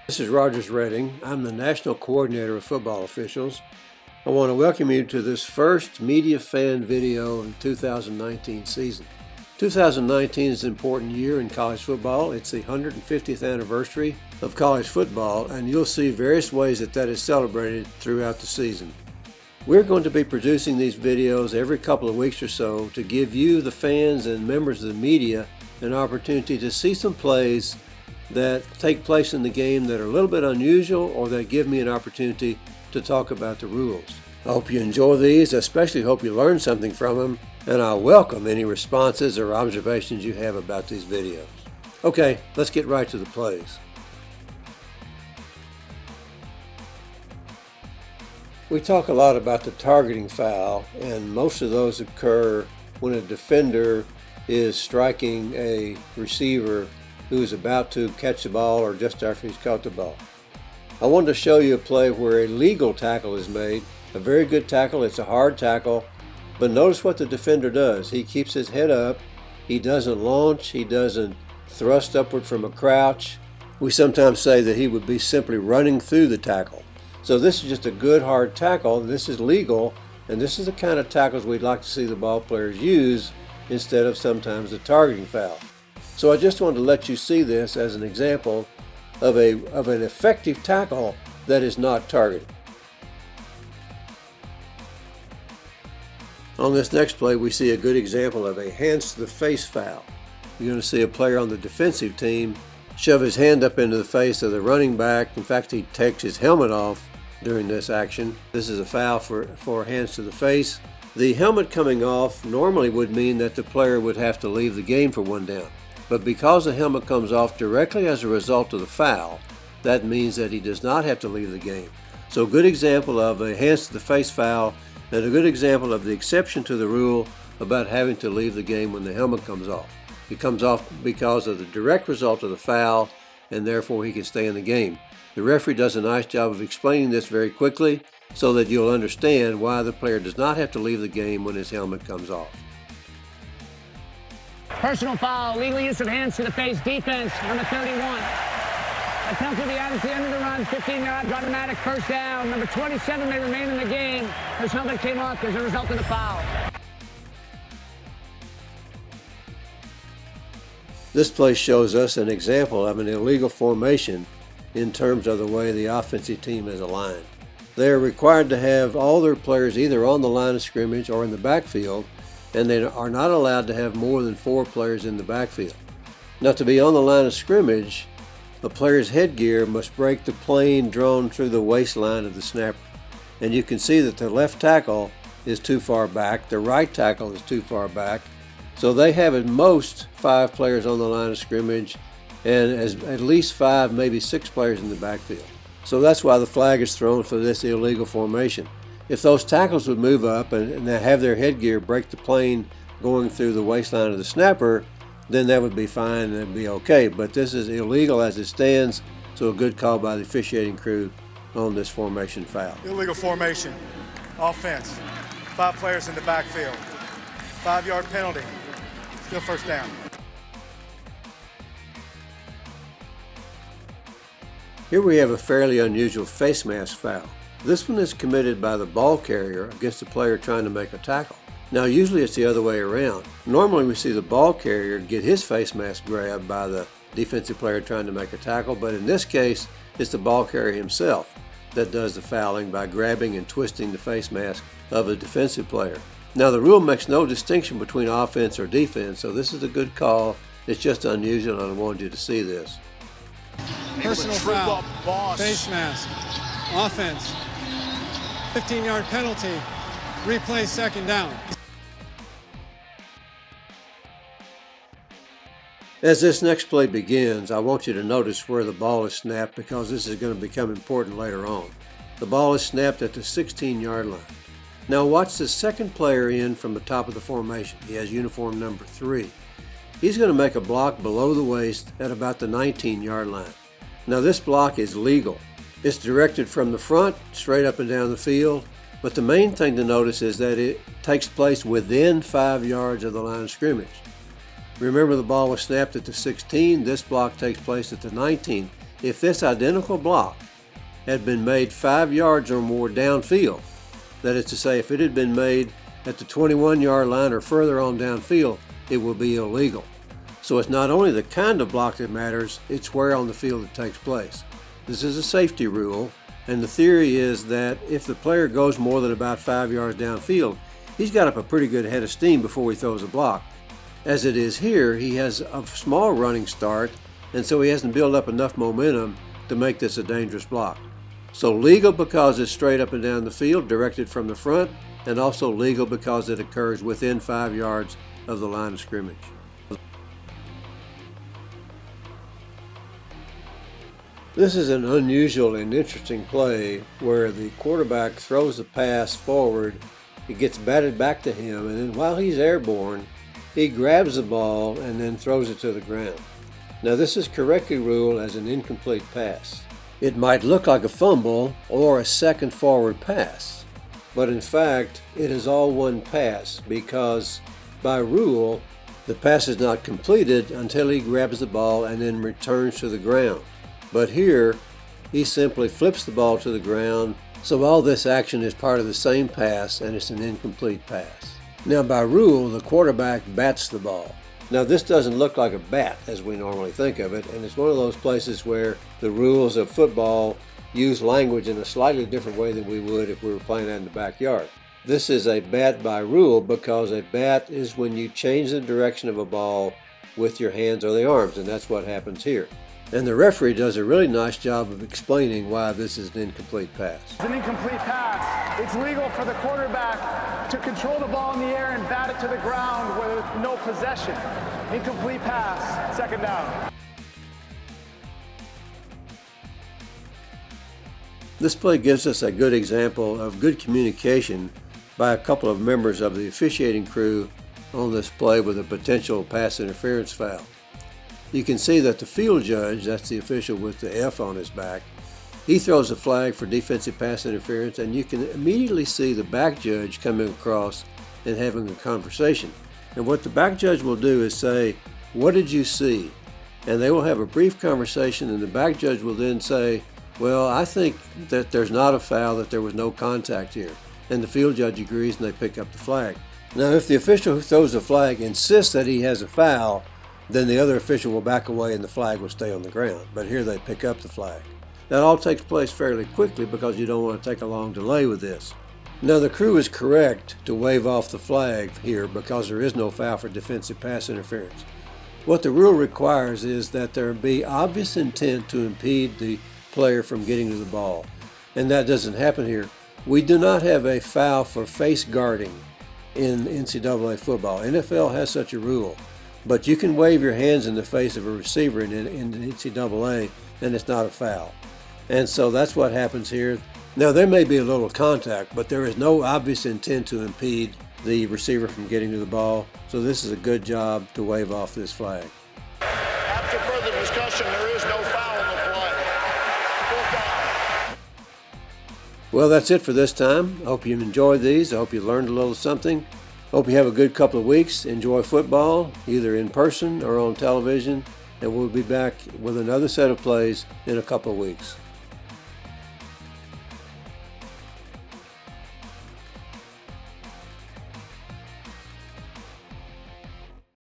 This is Rogers Redding. I'm the National Coordinator of Football Officials. I want to welcome you to this first media fan video of the 2019 season. 2019 is an important year in college football. It's the 150th anniversary of college football, and you'll see various ways that is celebrated throughout the season. We're going to be producing these videos every couple of weeks or so to give you, the fans and members of the media, an opportunity to see some plays that take place in the game that are a little bit unusual or that give me an opportunity to talk about the rules. I hope you enjoy these, especially hope you learn something from them, and I welcome any responses or observations you have about these videos. Okay, let's get right to the plays. We talk a lot about the targeting foul, and most of those occur when a defender is striking a receiver who is about to catch the ball or just after he's caught the ball. I wanted to show you a play where a legal tackle is made, a very good tackle. It's a hard tackle, but notice what the defender does. He keeps his head up, he doesn't launch, he doesn't thrust upward from a crouch. We sometimes say that he would be simply running through the tackle. So this is just a good hard tackle, and this is legal, and this is the kind of tackles we'd like to see the ball players use instead of sometimes the targeting foul. So I just wanted to let you see this as an example of an effective tackle that is not targeted. On this next play, we see a good example of a hands to the face foul. You're going to see a player on the defensive team shove his hand up into the face of the running back. In fact, he takes his helmet off during this action. This is a foul for hands to the face. The helmet coming off normally would mean that the player would have to leave the game for one down. But because the helmet comes off directly as a result of the foul, that means that he does not have to leave the game. So a good example of a hands to the face foul, and a good example of the exception to the rule about having to leave the game when the helmet comes off. It comes off because of the direct result of the foul, and therefore he can stay in the game. The referee does a nice job of explaining this very quickly so that you'll understand why the player does not have to leave the game when his helmet comes off. Personal foul, legal use of hands to the face, defense, number 31. Attempt to be added to the end of the run, 15 yards, automatic first down. Number 27 may remain in the game. His helmet came off as a result of the foul. This play shows us an example of an illegal formation in terms of the way the offensive team is aligned. They are required to have all their players either on the line of scrimmage or in the backfield, and they are not allowed to have more than 4 players in the backfield. Now, to be on the line of scrimmage, a player's headgear must break the plane drawn through the waistline of the snapper. And you can see that the left tackle is too far back, the right tackle is too far back, so they have at most 5 players on the line of scrimmage and at least 5, maybe 6 players in the backfield. So that's why the flag is thrown for this illegal formation. If those tackles would move up and have their headgear break the plane going through the waistline of the snapper, then that would be fine and it'd be okay. But this is illegal as it stands, so a good call by the officiating crew on this formation foul. Illegal formation, offense, 5 players in the backfield, 5-yard penalty, still first down. Here we have a fairly unusual face mask foul. This one is committed by the ball carrier against the player trying to make a tackle. Now usually it's the other way around. Normally we see the ball carrier get his face mask grabbed by the defensive player trying to make a tackle, but in this case it's the ball carrier himself that does the fouling by grabbing and twisting the face mask of a defensive player. Now the rule makes no distinction between offense or defense, so this is a good call. It's just unusual and I wanted you to see this. Personal foul, face mask, offense, 15-yard penalty, replay second down. As this next play begins, I want you to notice where the ball is snapped because this is going to become important later on. The ball is snapped at the 16-yard line. Now watch the second player in from the top of the formation. He has uniform number 3. He's going to make a block below the waist at about the 19-yard line. Now this block is legal. It's directed from the front, straight up and down the field, but the main thing to notice is that it takes place within 5 yards of the line of scrimmage. Remember, the ball was snapped at the 16. This block takes place at the 19. if this identical block had been made 5 yards or more downfield, that is to say, if it had been made at the 21-yard line or further on downfield, it would be illegal. So it's not only the kind of block that matters, it's where on the field it takes place. This is a safety rule, and the theory is that if the player goes more than about 5 yards downfield, he's got up a pretty good head of steam before he throws a block. As it is here, he has a small running start, and so he hasn't built up enough momentum to make this a dangerous block. So legal because it's straight up and down the field, directed from the front, and also legal because it occurs within 5 yards of the line of scrimmage. This is an unusual and interesting play where the quarterback throws a pass forward, it gets batted back to him, and then while he's airborne, he grabs the ball and then throws it to the ground. Now this is correctly ruled as an incomplete pass. It might look like a fumble or a second forward pass, but in fact it is all one pass because by rule the pass is not completed until he grabs the ball and then returns to the ground. But here, he simply flips the ball to the ground, so all this action is part of the same pass and it's an incomplete pass. Now by rule, the quarterback bats the ball. Now this doesn't look like a bat as we normally think of it, and it's one of those places where the rules of football use language in a slightly different way than we would if we were playing out in the backyard. This is a bat by rule because a bat is when you change the direction of a ball with your hands or the arms, and that's what happens here. And the referee does a really nice job of explaining why this is an incomplete pass. It's an incomplete pass. It's legal for the quarterback to control the ball in the air and bat it to the ground with no possession. Incomplete pass, second down. This play gives us a good example of good communication by a couple of members of the officiating crew on this play with a potential pass interference foul. You can see that the field judge, that's the official with the F on his back, he throws a flag for defensive pass interference, and you can immediately see the back judge coming across and having a conversation. And what the back judge will do is say, "What did you see?" And they will have a brief conversation, and the back judge will then say, "Well, I think that there's not a foul, that there was no contact here." And the field judge agrees, and they pick up the flag. Now, if the official who throws the flag insists that he has a foul, then the other official will back away and the flag will stay on the ground. But here they pick up the flag. That all takes place fairly quickly because you don't want to take a long delay with this. Now the crew is correct to wave off the flag here because there is no foul for defensive pass interference. What the rule requires is that there be obvious intent to impede the player from getting to the ball. And that doesn't happen here. We do not have a foul for face guarding in NCAA football. NFL has such a rule. But you can wave your hands in the face of a receiver in NCAA, and it's not a foul. And so that's what happens here. Now, there may be a little contact, but there is no obvious intent to impede the receiver from getting to the ball. So this is a good job to wave off this flag. After further discussion, there is no foul on the play. Full foul. Well, that's it for this time. I hope you enjoyed these. I hope you learned a little something. Hope you have a good couple of weeks. Enjoy football, either in person or on television, and we'll be back with another set of plays in a couple of weeks.